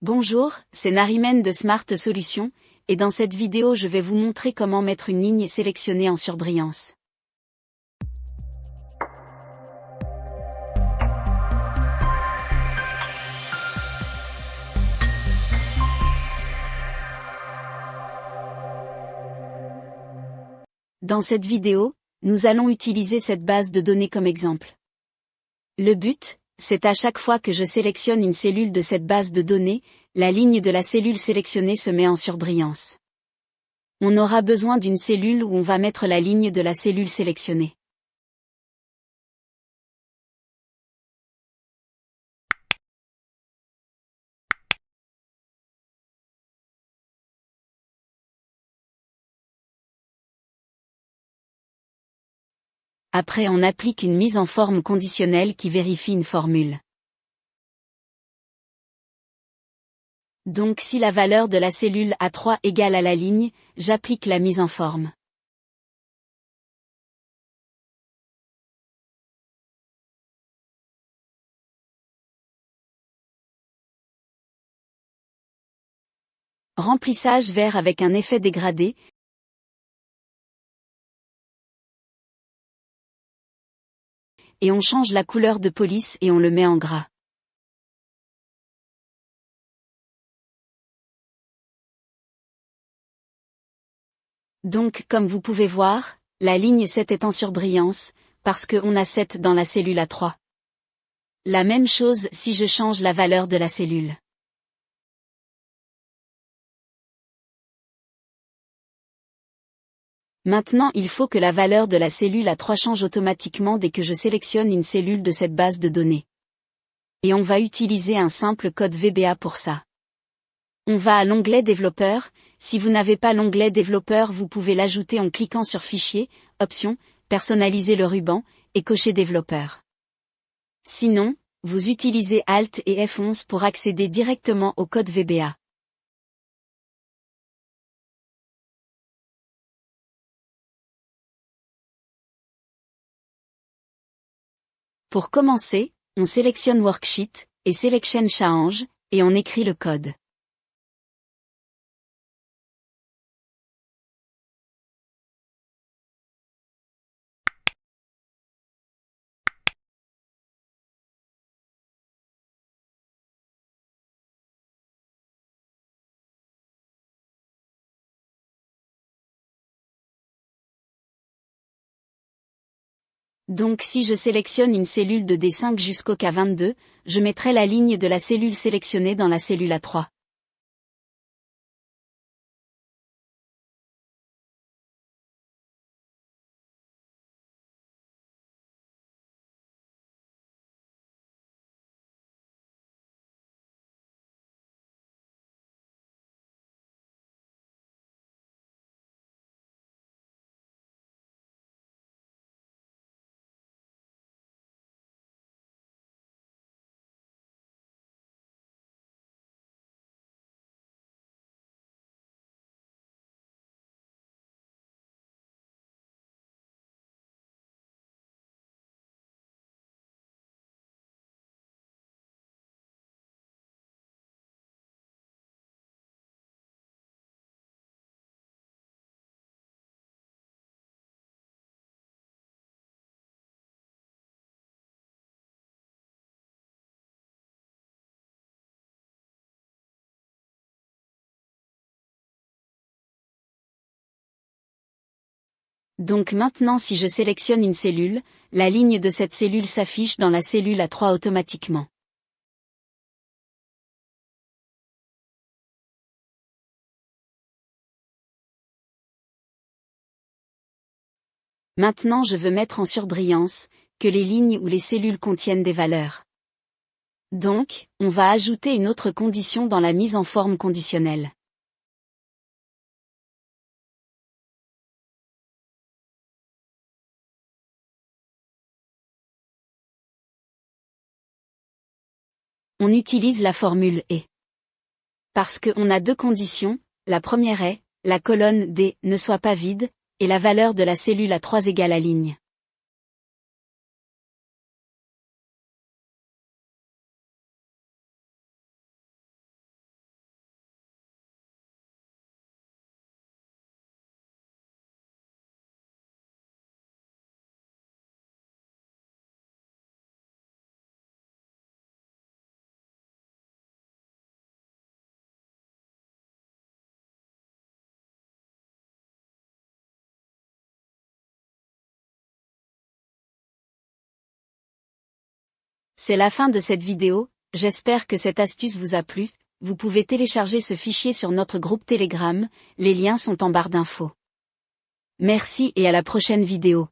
Bonjour, c'est Narimen de Smart Solutions, et dans cette vidéo je vais vous montrer comment mettre une ligne sélectionnée en surbrillance. Dans cette vidéo, nous allons utiliser cette base de données comme exemple. Le but, c'est à chaque fois que je sélectionne une cellule de cette base de données, la ligne de la cellule sélectionnée se met en surbrillance. On aura besoin d'une cellule où on va mettre la ligne de la cellule sélectionnée. Après on applique une mise en forme conditionnelle qui vérifie une formule. Donc si la valeur de la cellule A3 égale à la ligne, j'applique la mise en forme. Remplissage vert avec un effet dégradé. Et on change la couleur de police et on le met en gras. Donc comme vous pouvez voir, la ligne 7 est en surbrillance, parce qu'on a 7 dans la cellule A3. La même chose si je change la valeur de la cellule. Maintenant il faut que la valeur de la cellule A3 change automatiquement dès que je sélectionne une cellule de cette base de données. Et on va utiliser un simple code VBA pour ça. On va à l'onglet Développeur. Si vous n'avez pas l'onglet Développeur, vous pouvez l'ajouter en cliquant sur Fichier, Options, personnaliser le ruban, et cocher Développeur. Sinon, vous utilisez Alt et F11 pour accéder directement au code VBA. Pour commencer, on sélectionne Worksheet, et Selection Change, et on écrit le code. Donc si je sélectionne une cellule de D5 jusqu'au K22, je mettrai la ligne de la cellule sélectionnée dans la cellule A3. Donc maintenant si je sélectionne une cellule, la ligne de cette cellule s'affiche dans la cellule A3 automatiquement. Maintenant je veux mettre en surbrillance, que les lignes ou les cellules contiennent des valeurs. Donc, on va ajouter une autre condition dans la mise en forme conditionnelle. On utilise la formule et. Parce qu'on a deux conditions, la première est, la colonne D ne soit pas vide, et la valeur de la cellule A3 égale à ligne. C'est la fin de cette vidéo, j'espère que cette astuce vous a plu. Vous pouvez télécharger ce fichier sur notre groupe Telegram, les liens sont en barre d'infos. Merci et à la prochaine vidéo.